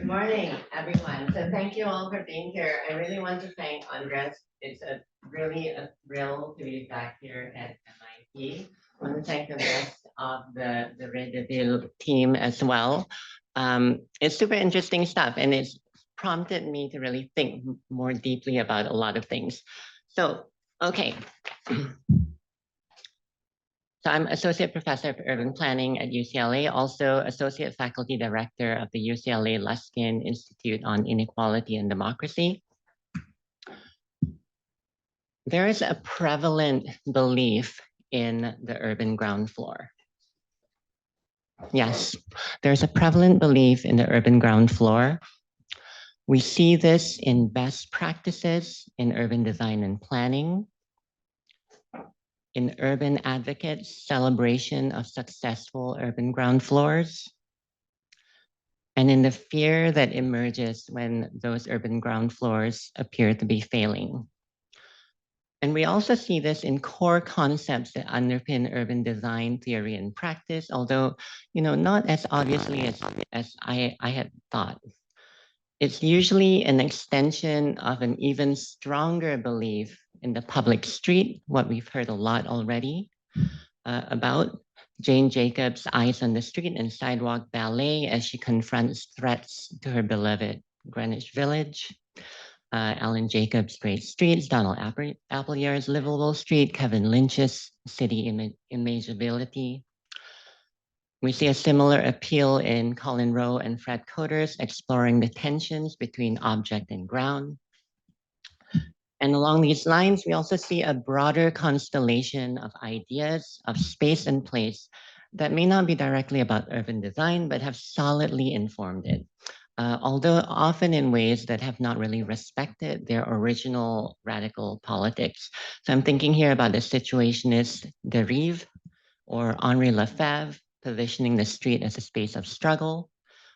morning, everyone. So thank you all for being here. I really want to thank Andres. It's really a thrill to be back here at MIT. I want to thank the rest of the Rez de Ville team as well. It's super interesting stuff, and it's prompted me to really think more deeply about a lot of things. So, okay. So I'm Associate Professor of Urban Planning at UCLA, also Associate Faculty Director of the UCLA Luskin Institute on Inequality and Democracy. There is a prevalent belief in the urban ground floor. Yes, there's a prevalent belief in the urban ground floor. We see this in best practices in urban design and planning, in urban advocates' celebration of successful urban ground floors, and in the fear that emerges when those urban ground floors appear to be failing. And we also see this in core concepts that underpin urban design theory and practice, although, not as obviously as I had thought. It's usually an extension of an even stronger belief in the public street, what we've heard a lot already about. Jane Jacobs' Eyes on the Street and Sidewalk Ballet as she confronts threats to her beloved Greenwich Village. Alan Jacobs' Great Streets, Donald Appleyard's Livable Street, Kevin Lynch's City Imageability. We see a similar appeal in Colin Rowe and Fred Coder's exploring the tensions between object and ground. And along these lines, we also see a broader constellation of ideas of space and place that may not be directly about urban design, but have solidly informed it, although often in ways that have not really respected their original radical politics. So I'm thinking here about the situationist Derive or Henri Lefebvre, positioning the street as a space of struggle,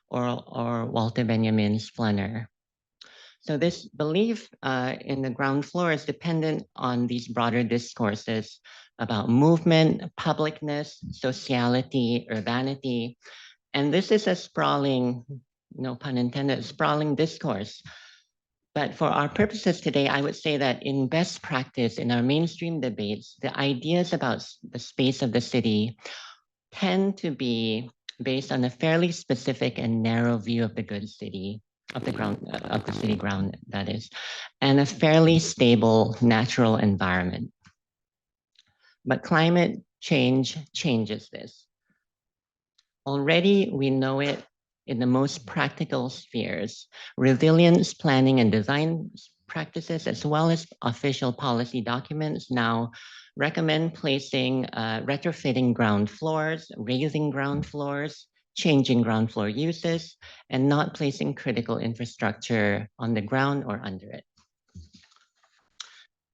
or Walter Benjamin's Flanner. So this belief in the ground floor is dependent on these broader discourses about movement, publicness, sociality, urbanity. And this is a sprawling, no pun intended, sprawling discourse. But for our purposes today, I would say that in best practice, in our mainstream debates, the ideas about the space of the city tend to be based on a fairly specific and narrow view of the good city, of the city ground, that is, and a fairly stable natural environment. But climate change changes this. Already we know it in the most practical spheres. Resilience planning and design practices, as well as official policy documents, now recommend placing, retrofitting ground floors, raising ground floors, changing ground floor uses, and not placing critical infrastructure on the ground or under it.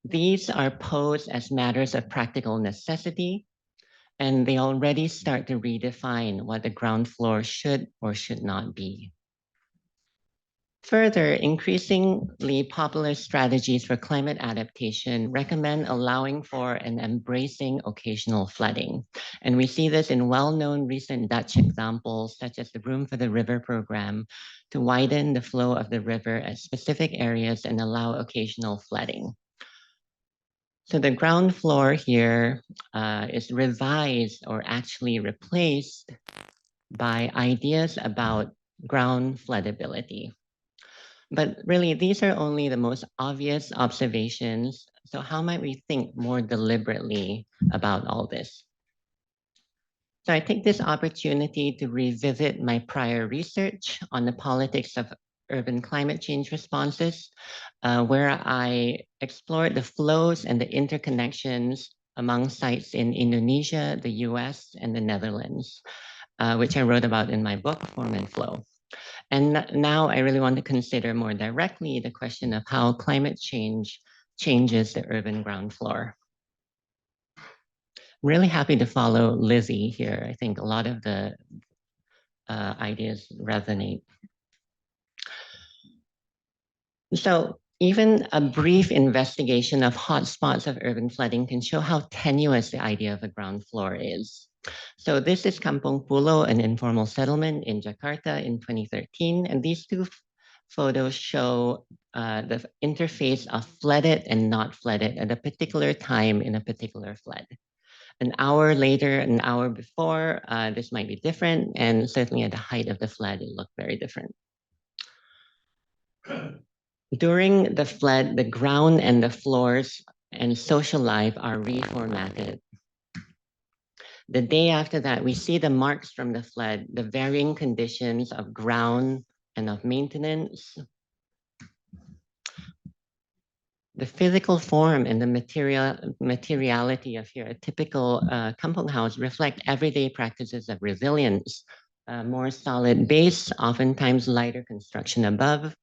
These are posed as matters of practical necessity, and they already start to redefine what the ground floor should or should not be. Further, increasingly popular strategies for climate adaptation recommend allowing for and embracing occasional flooding. And we see this in well-known recent Dutch examples, such as the Room for the River program, to widen the flow of the river at specific areas and allow occasional flooding. So the ground floor here is revised or actually replaced by ideas about ground floodability. But really, these are only the most obvious observations. So how might we think more deliberately about all this? So I take this opportunity to revisit my prior research on the politics of urban climate change responses, where I explored the flows and the interconnections among sites in Indonesia, the US, and the Netherlands, which I wrote about in my book, Form and Flow. And now I really want to consider more directly the question of how climate change changes the urban ground floor. I'm really happy to follow Lizzie here. I think a lot of the ideas resonate. So even a brief investigation of hotspots of urban flooding can show how tenuous the idea of a ground floor is. So this is Kampung Pulo, an informal settlement in Jakarta in 2013. And these two photos show the interface of flooded and not flooded at a particular time in a particular flood. An hour later, an hour before, this might be different. And certainly at the height of the flood, it looked very different. During the flood, the ground and the floors and social life are reformatted. The day after that, we see the marks from the flood, the varying conditions of ground and of maintenance, the physical form and the materiality of here, a typical kampong house reflect everyday practices of resilience, more solid base, oftentimes lighter construction above,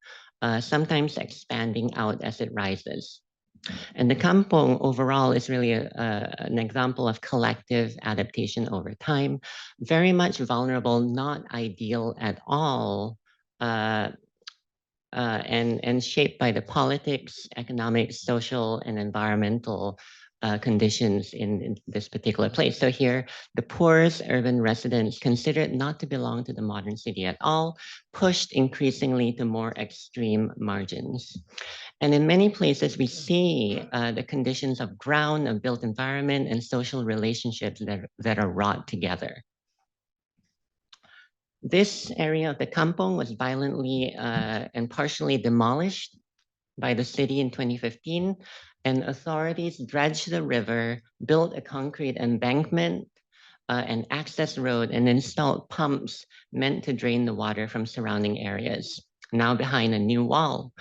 sometimes expanding out as it rises. And the kampong overall is really an example of collective adaptation over time, very much vulnerable, not ideal at all, and shaped by the politics, economic, social, and environmental conditions in this particular place. So here, the poorest urban residents considered not to belong to the modern city at all, pushed increasingly to more extreme margins. And in many places, we see the conditions of ground, of built environment, and social relationships that are wrought together. This area of the kampong was violently and partially demolished by the city in 2015, and authorities dredged the river, built a concrete embankment, an access road, and installed pumps meant to drain the water from surrounding areas, now behind a new wall,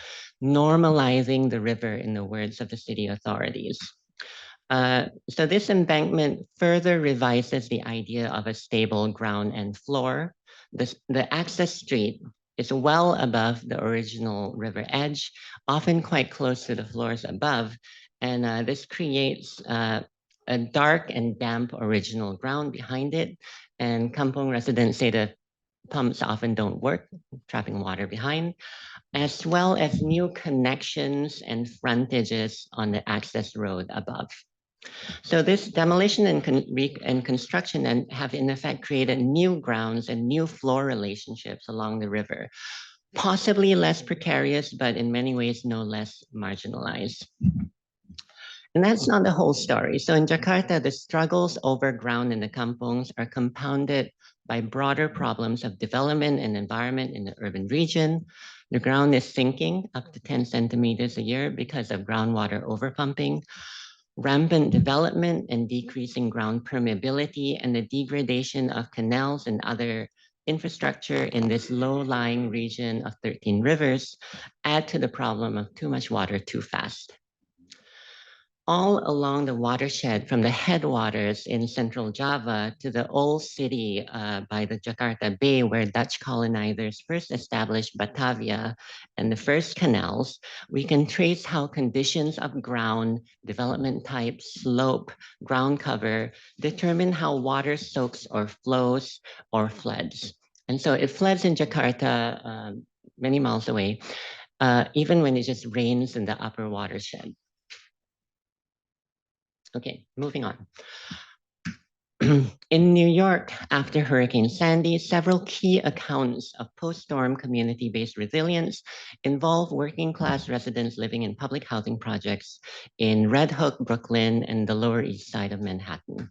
normalizing the river in the words of the city authorities. So this embankment further revises the idea of a stable ground and floor. The access street is well above the original river edge, often quite close to the floors above. And this creates a dark and damp original ground behind it. And Kampong residents say the pumps often don't work, trapping water behind, as well as new connections and frontages on the access road above. So this demolition and construction have in effect created new grounds and new floor relationships along the river, possibly less precarious, but in many ways no less marginalized. And that's not the whole story. So in Jakarta, the struggles over ground in the kampongs are compounded by broader problems of development and environment in the urban region. The ground is sinking up to 10 centimeters a year because of groundwater overpumping. Rampant development and decreasing ground permeability and the degradation of canals and other infrastructure in this low-lying region of 13 rivers add to the problem of too much water too fast. All along the watershed from the headwaters in central Java to the old city by the Jakarta Bay where Dutch colonizers first established Batavia and the first canals, we can trace how conditions of ground, development type, slope, ground cover determine how water soaks or flows or floods. And so it floods in Jakarta many miles away, even when it just rains in the upper watershed. Okay, moving on. In New York, after Hurricane Sandy, several key accounts of post-storm community-based resilience involve working-class residents living in public housing projects in Red Hook, Brooklyn, and the Lower East Side of Manhattan.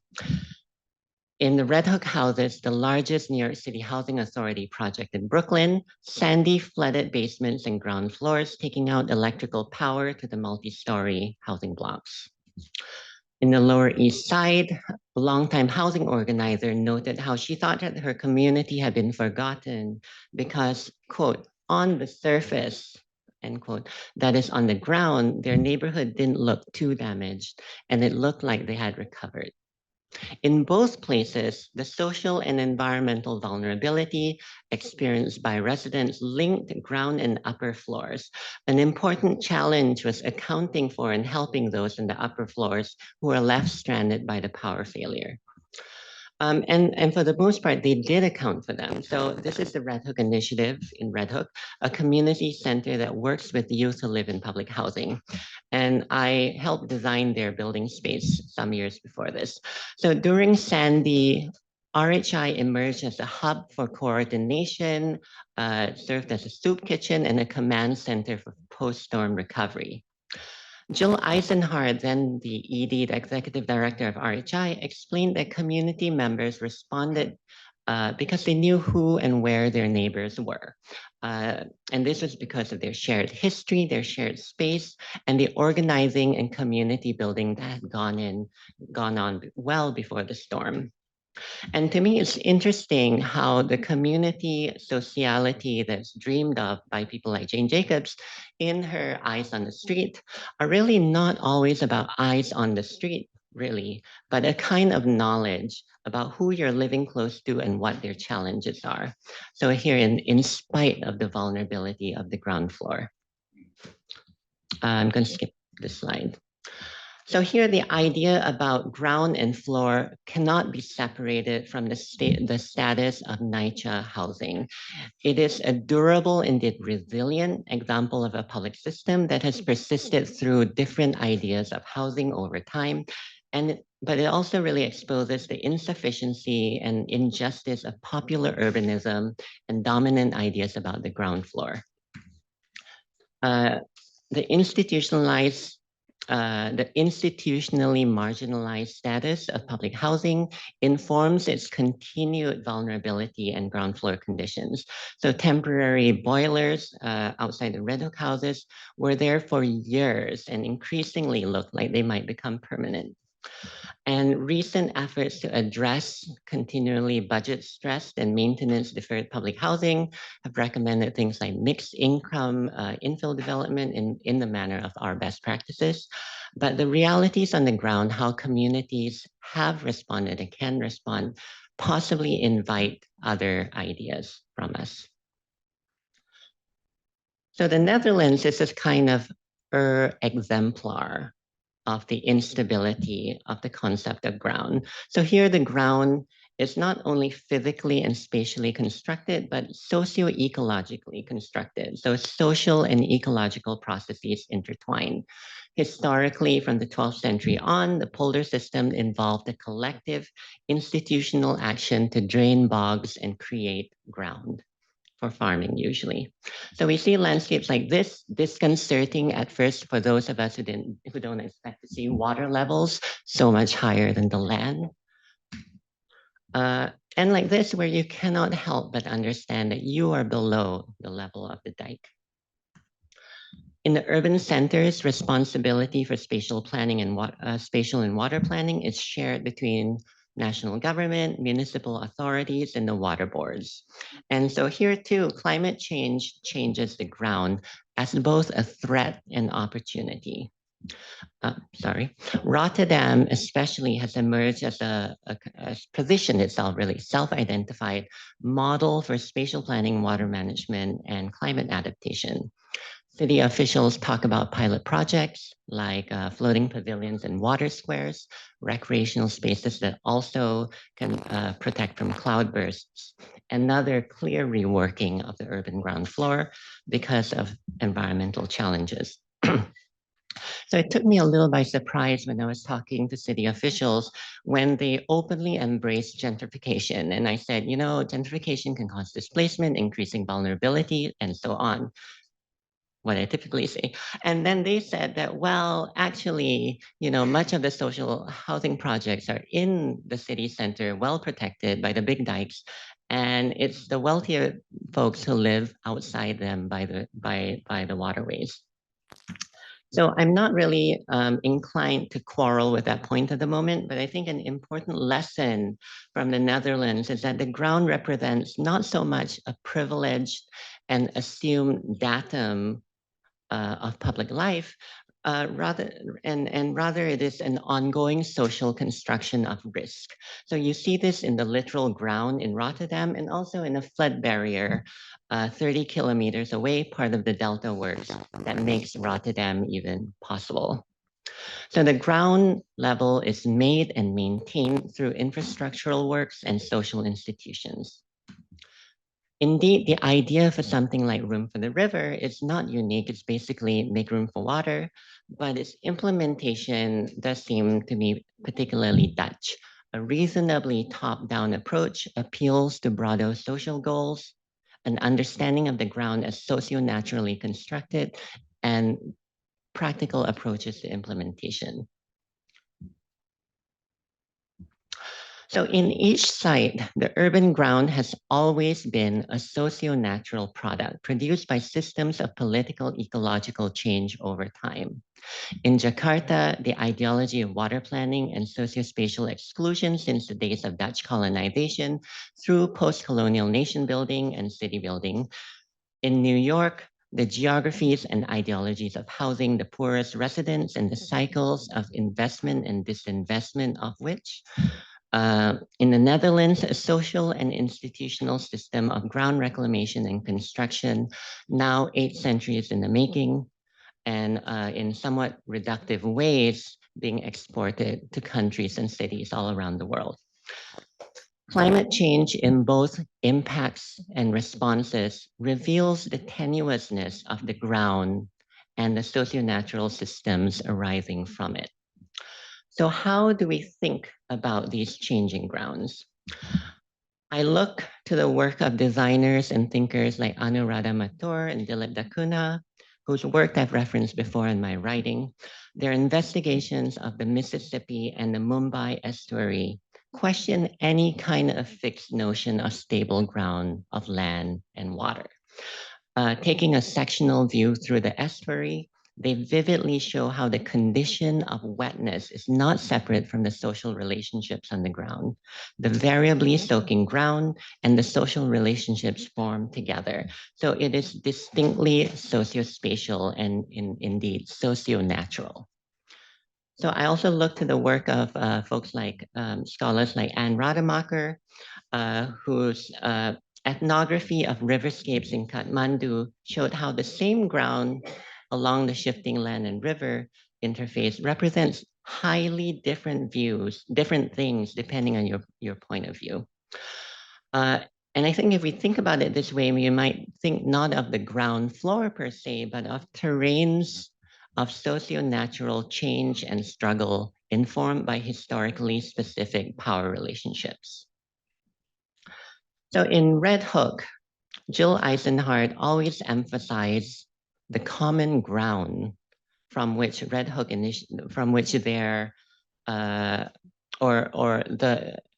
In the Red Hook houses, the largest New York City Housing Authority project in Brooklyn, Sandy flooded basements and ground floors, taking out electrical power to the multi-story housing blocks. In the Lower East Side, a longtime housing organizer noted how she thought that her community had been forgotten because, quote, on the surface, end quote, that is on the ground, their neighborhood didn't look too damaged and it looked like they had recovered. In both places, the social and environmental vulnerability experienced by residents linked ground and upper floors. An important challenge was accounting for and helping those in the upper floors who were left stranded by the power failure. And for the most part, they did account for them. So this is the Red Hook Initiative in Red Hook, a community center that works with youth who live in public housing. And I helped design their building space some years before this. So during Sandy, RHI emerged as a hub for coordination, served as a soup kitchen and a command center for post-storm recovery. Jill Eisenhardt, then the ED, the executive director of RHI, explained that community members responded because they knew who and where their neighbors were. And this was because of their shared history, their shared space, and the organizing and community building that had gone on well before the storm. And to me, it's interesting how the community sociality that's dreamed of by people like Jane Jacobs in her Eyes on the Street are really not always about eyes on the street, really, but a kind of knowledge about who you're living close to and what their challenges are. So here, in spite of the vulnerability of the ground floor, I'm going to skip this slide. So here, the idea about ground and floor cannot be separated from the status of NYCHA housing. It is a durable, indeed resilient example of a public system that has persisted through different ideas of housing over time. But it also really exposes the insufficiency and injustice of popular urbanism and dominant ideas about the ground floor. The institutionally marginalized status of public housing informs its continued vulnerability and ground floor conditions. So temporary boilers outside the Red Hook houses were there for years and increasingly looked like they might become permanent. And recent efforts to address continually budget stressed and maintenance deferred public housing have recommended things like mixed income infill development in the manner of our best practices. But the realities on the ground, how communities have responded and can respond, possibly invite other ideas from us. So the Netherlands is this kind of exemplar of the instability of the concept of ground. So here the ground is not only physically and spatially constructed, but socio-ecologically constructed. So social and ecological processes intertwine. Historically, from the 12th century on, the polder system involved a collective institutional action to drain bogs and create ground for farming usually. So we see landscapes like this, disconcerting at first for those of us who don't expect to see water levels so much higher than the land. And like this, where you cannot help but understand that you are below the level of the dike. In the urban centers, responsibility for spatial planning and spatial and water planning is shared between national government, municipal authorities, and the water boards. And so here too, climate change changes the ground as both a threat and opportunity. Rotterdam especially has emerged as a position itself really self-identified model for spatial planning, water management, and climate adaptation. City officials talk about pilot projects like floating pavilions and water squares, recreational spaces that also can protect from cloudbursts. Another clear reworking of the urban ground floor because of environmental challenges. So it took me a little by surprise when I was talking to city officials when they openly embraced gentrification. And I said, you know, gentrification can cause displacement, increasing vulnerability, and so on, what I typically say. And then they said that, well, actually, you know, much of the social housing projects are in the city center, well protected by the big dikes. And it's the wealthier folks who live outside them by the waterways. So I'm not really inclined to quarrel with that point at the moment, but I think an important lesson from the Netherlands is that the ground represents not so much a privileged and assumed datum of public life, rather it is an ongoing social construction of risk. So you see this in the literal ground in Rotterdam and also in a flood barrier 30 kilometers away, part of the Delta works that makes Rotterdam even possible. So the ground level is made and maintained through infrastructural works and social institutions. Indeed, the idea for something like room for the river is not unique. It's basically make room for water, but its implementation does seem to be particularly Dutch. A reasonably top-down approach appeals to broader social goals, an understanding of the ground as socio-naturally constructed, and practical approaches to implementation. So in each site, the urban ground has always been a socio-natural product produced by systems of political ecological change over time. In Jakarta, the ideology of water planning and socio-spatial exclusion since the days of Dutch colonization through post-colonial nation building and city building. In New York, the geographies and ideologies of housing the poorest residents and the cycles of investment and disinvestment of which. In the Netherlands, a social and institutional system of ground reclamation and construction, now 8 centuries in the making, and in somewhat reductive ways being exported to countries and cities all around the world. Climate change in both impacts and responses reveals the tenuousness of the ground and the socio-natural systems arising from it. So how do we think about these changing grounds? I look to the work of designers and thinkers like Anuradha Mathur and Dilip Dakuna, whose work I've referenced before in my writing. Their investigations of the Mississippi and the Mumbai estuary question any kind of fixed notion of stable ground of land and water. Taking a sectional view through the estuary, they vividly show how the condition of wetness is not separate from the social relationships on the ground. The variably soaking ground and the social relationships form together. So it is distinctly sociospatial and indeed socio-natural. So I also look to the work of folks like scholars like Anne Rademacher, whose ethnography of riverscapes in Kathmandu showed how the same ground along the shifting land and river interface represents highly different views, different things, depending on your point of view. And I think if we think about it this way, we might think not of the ground floor per se, but of terrains of socio-natural change and struggle informed by historically specific power relationships. So in Red Hook, Jill Eisenhardt always emphasized the common ground from which Red Hook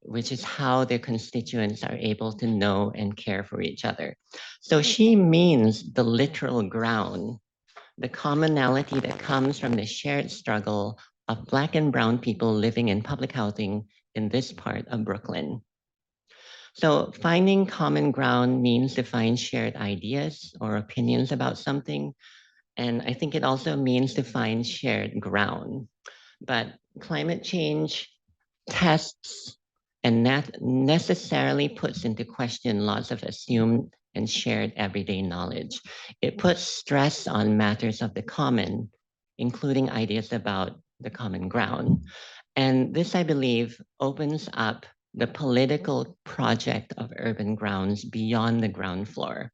which is how their constituents are able to know and care for each other. So she means the literal ground, the commonality that comes from the shared struggle of Black and Brown people living in public housing in this part of Brooklyn. So finding common ground means to find shared ideas or opinions about something. And I think it also means to find shared ground. But climate change tests and necessarily puts into question lots of assumed and shared everyday knowledge. It puts stress on matters of the common, including ideas about the common ground. And this, I believe, opens up the political project of urban grounds beyond the ground floor.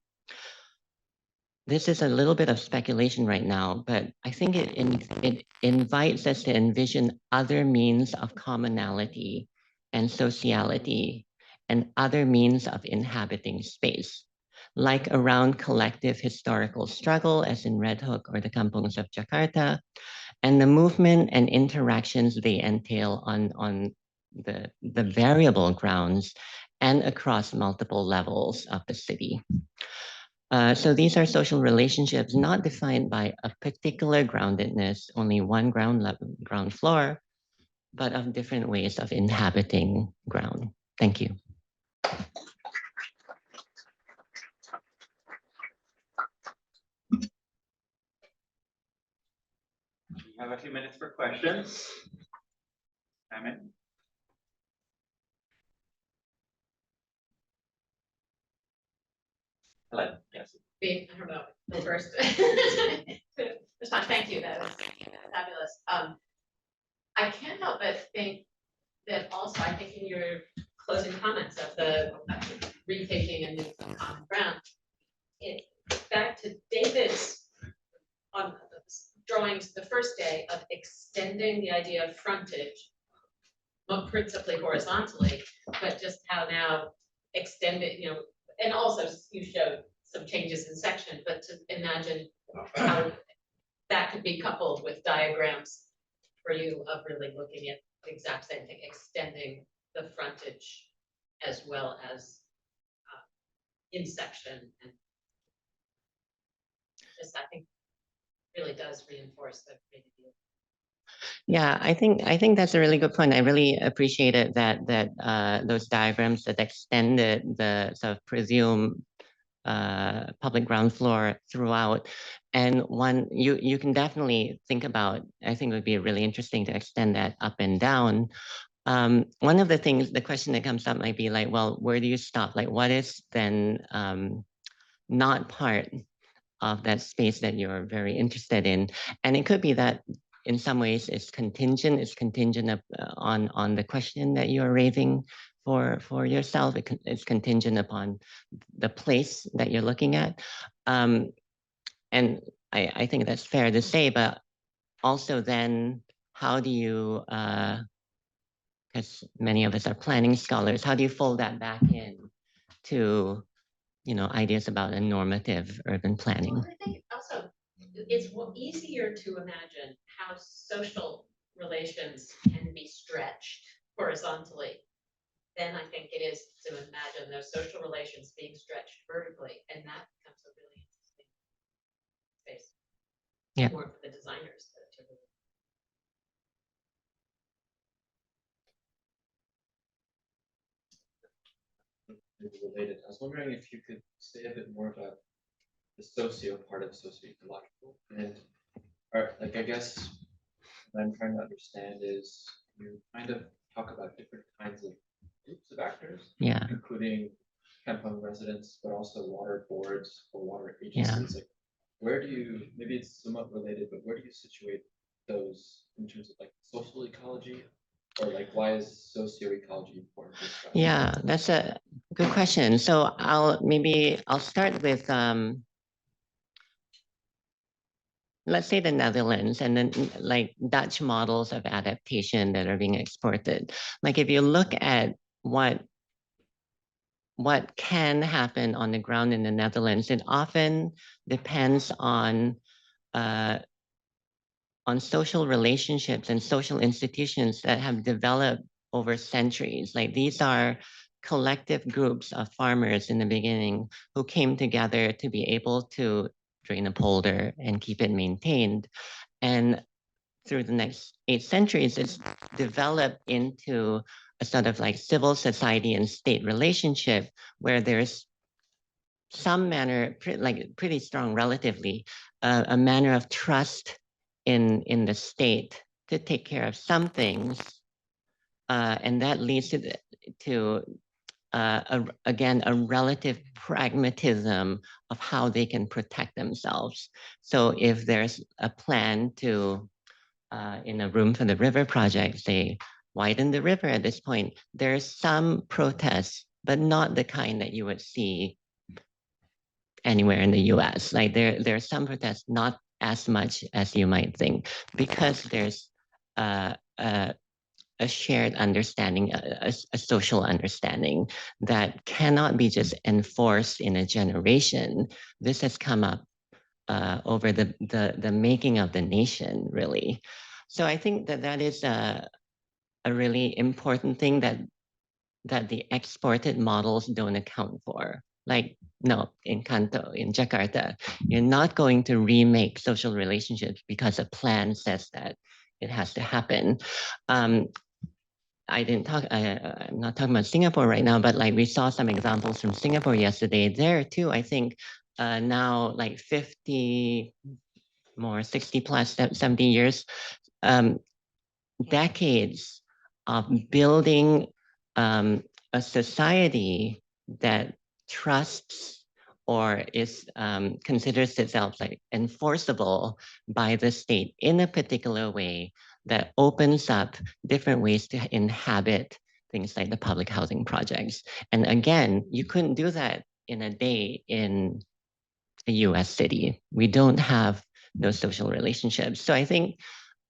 This is a little bit of speculation right now, but I think it invites us to envision other means of commonality and sociality and other means of inhabiting space, like around collective historical struggle, as in Red Hook or the kampungs of Jakarta, and the movement and interactions they entail on the variable grounds and across multiple levels of the city. So these are social relationships not defined by a particular groundedness, only one ground floor, but of different ways of inhabiting ground. Thank you. We have a few minutes for questions. Simon? Hello. Yes. I don't know. Go first. It's fine. Thank you. That was fabulous. I can't help but think that also, I think in your closing comments of the retaking a new common ground, back to David's on drawings the first day of extending the idea of frontage not principally horizontally, but just how now extended, and also you showed some changes in section, but to imagine how that could be coupled with diagrams for you of really looking at the exact same thing, extending the frontage as well as in section, and just I think really does reinforce the creative view. Yeah, I think that's a really good point. I really appreciated that those diagrams that extended the sort of presumed public ground floor throughout. And one you can definitely think about, I think it would be really interesting to extend that up and down. One of the things, the question that comes up might be like, well, where do you stop? Like, what is then not part of that space that you're very interested in? And it could be that in some ways it's contingent on the question that you're raising for yourself. It's contingent upon the place that you're looking at. And I think that's fair to say, but also then how do you, because many of us are planning scholars, how do you fold that back in to, ideas about a normative urban planning? Well, I think also it's easier to imagine how social relations can be stretched horizontally than I think it is to imagine those social relations being stretched vertically, and that becomes a really interesting space. Yeah. More for the designers. Related. I was wondering if you could say a bit more about the socio part of socio-ecological, and like I guess what I'm trying to understand is you kind of talk about different kinds of groups of actors, Yeah. including campus residents, but also water boards or water agencies. Like, where do you, maybe it's somewhat related, but where do you situate those in terms of like social ecology, or like why is socio-ecology important? Yeah, that's a good question. So I'll start with let's say the Netherlands, and then like Dutch models of adaptation that are being exported. Like if you look at what can happen on the ground in the Netherlands, it often depends on social relationships and social institutions that have developed over centuries. Like these are collective groups of farmers in the beginning who came together to be able to drain a polder and keep it maintained. And through the next 8 centuries, it's developed into a sort of like civil society and state relationship where there's some manner, pretty strong relatively, a manner of trust in the state to take care of some things. And that leads to again, a relative pragmatism of how they can protect themselves. So if there's a plan to, in a Room for the River project, say, widen the river at this point, there's some protests, but not the kind that you would see anywhere in the US. Like there are some protests, not as much as you might think, because there's a shared understanding, a social understanding that cannot be just enforced in a generation. This has come up over the making of the nation, really. So I think that is a really important thing that the exported models don't account for. Like, no, in Kanto, in Jakarta, you're not going to remake social relationships because a plan says that it has to happen. I'm not talking about Singapore right now, but like we saw some examples from Singapore yesterday. There too, I think now like 50 more, 60 plus, 70 years, decades of building a society that trusts or considers itself like enforceable by the state in a particular way that opens up different ways to inhabit things like the public housing projects. And again, you couldn't do that in a day in a US city. We don't have those social relationships. So I think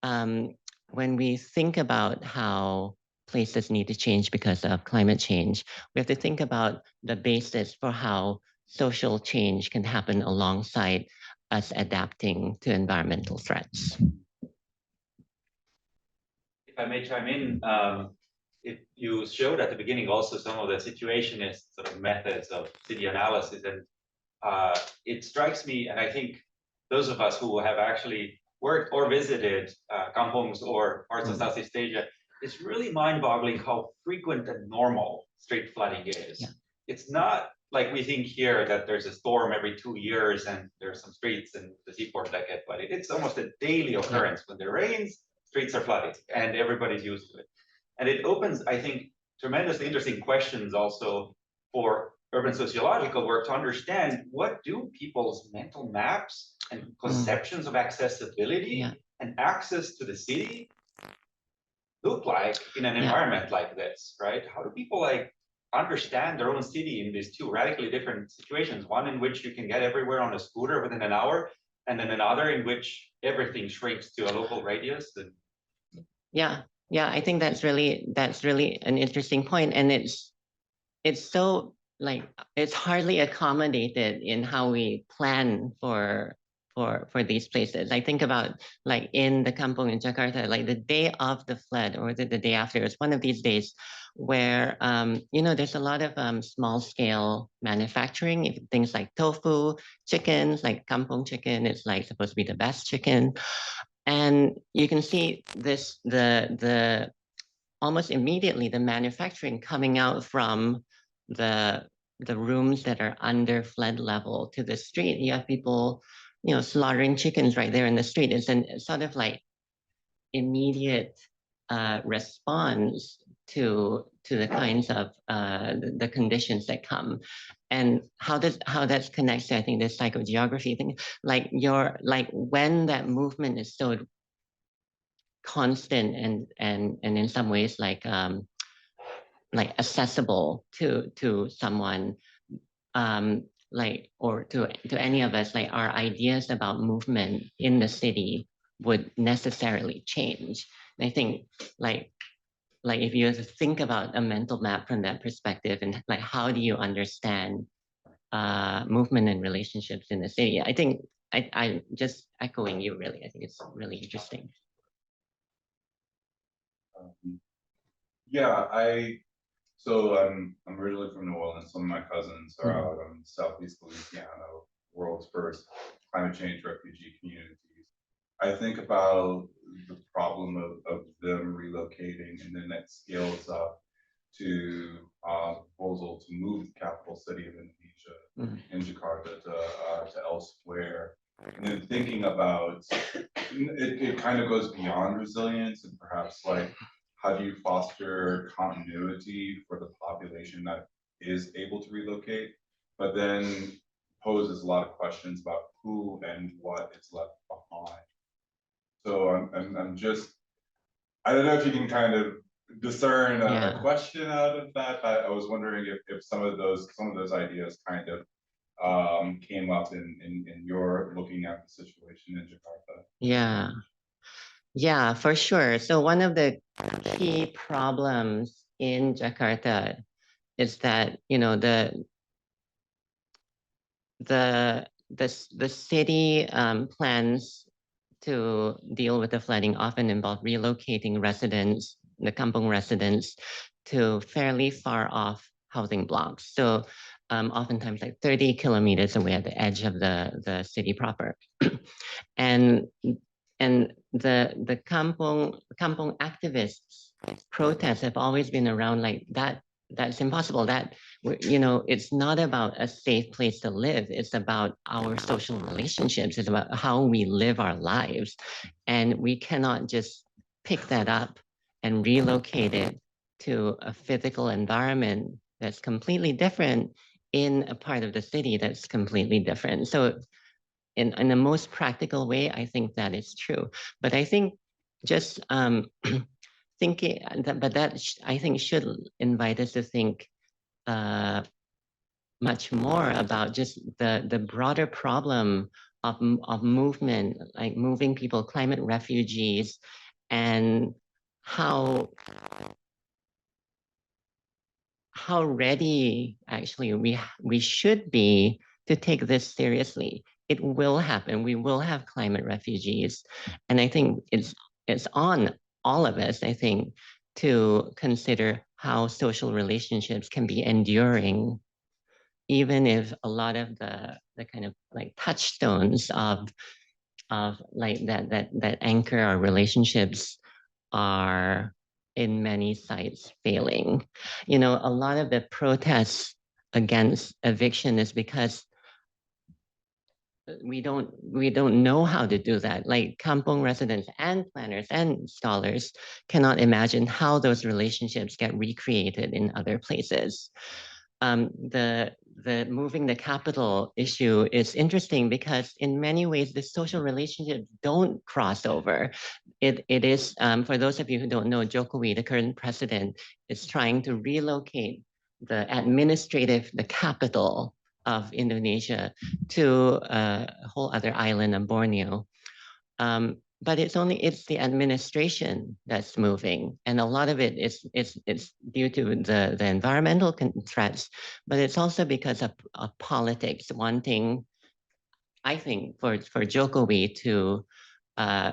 when we think about how places need to change because of climate change. We have to think about the basis for how social change can happen alongside us adapting to environmental threats. If I may chime in, if you showed at the beginning also some of the situationist sort of methods of city analysis, and it strikes me, and I think those of us who have actually worked or visited kampongs or parts of Southeast Asia, it's really mind-boggling how frequent and normal street flooding is. Yeah. It's not like we think here that there's a storm every 2 years and there's some streets in the seaport that get flooded. It's almost a daily occurrence. When there rains, streets are flooded and everybody's used to it. And it opens, I think, tremendously interesting questions also for urban sociological work to understand what do people's mental maps and conceptions of accessibility and access to the city look like in an environment like this, right? How do people like understand their own city in these two radically different situations? One in which you can get everywhere on a scooter within an hour, and then another in which everything shrinks to a local radius. And yeah, I think that's really an interesting point, and it's so like it's hardly accommodated in how we plan for these places. I think about like in the kampong in Jakarta, like the day of the flood or the day after, it's one of these days where there's a lot of small scale manufacturing, things like tofu, chickens, like kampong chicken is like supposed to be the best chicken. And you can see this, the almost immediately the manufacturing coming out from the rooms that are under flood level to the street. You have people, slaughtering chickens right there in the street. It's a sort of like immediate response to the kinds of the conditions that come. And how that connects to, I think, this psychogeography thing, like when that movement is so constant and in some ways like accessible to someone, or to any of us, like our ideas about movement in the city would necessarily change. And I think like if you think about a mental map from that perspective, and like how do you understand movement and relationships in the city? I think I just echoing you really. I think it's really interesting. Yeah, I'm originally from New Orleans. Some of my cousins are out on Southeast Louisiana, world's first climate change refugee communities. I think about the problem of them relocating, and then that scales up to proposal to move the capital city of Indonesia in Jakarta to elsewhere. And then thinking about it kind of goes beyond resilience, and perhaps like how do you foster continuity for the population that is able to relocate, but then poses a lot of questions about who and what is left behind. So I'm just, I don't know if you can kind of discern a question out of that. I was wondering if some of those ideas kind of came up in your looking at the situation in Jakarta. Yeah, for sure. So one of the key problems in Jakarta is that the city plans to deal with the flooding often involve relocating residents, the kampong residents, to fairly far off housing blocks. So oftentimes like 30 kilometers away at the edge of the city proper. and the kampong activists protests have always been around like that. That's impossible. That it's not about a safe place to live. It's about our social relationships. It's about how we live our lives, and we cannot just pick that up and relocate it to a physical environment that's completely different in a part of the city that's completely different. So in the most practical way, I think that is true. But I think just thinking that, I think should invite us to think much more about just the broader problem of movement, like moving people, climate refugees, and how how ready actually we should be to take this seriously. It will happen. We will have climate refugees. And I think it's on all of us, I think, to consider how social relationships can be enduring, even if a lot of the kind of like touchstones of like that anchor our relationships are in many sites failing. You know, a lot of the protests against eviction is because we don't know how to do that. Like kampong residents and planners and scholars cannot imagine how those relationships get recreated in other places. The moving the capital issue is interesting because in many ways the social relationships don't cross over. It is for those of you who don't know, Jokowi, the current president, is trying to relocate the capital of Indonesia to a whole other island of Borneo. But it's the administration that's moving, and a lot of it is due to the environmental threats, but it's also because of politics wanting, I think, for Jokowi uh,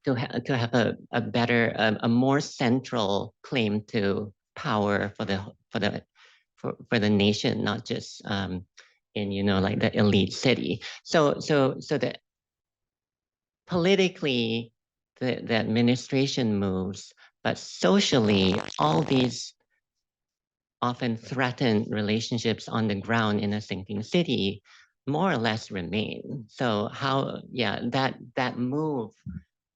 to have a better, a more central claim to power for the nation, not just in like the elite city. So the politically the administration moves, but socially all these often threatened relationships on the ground in a sinking city more or less remain. So how, yeah, that move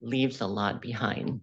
leaves a lot behind.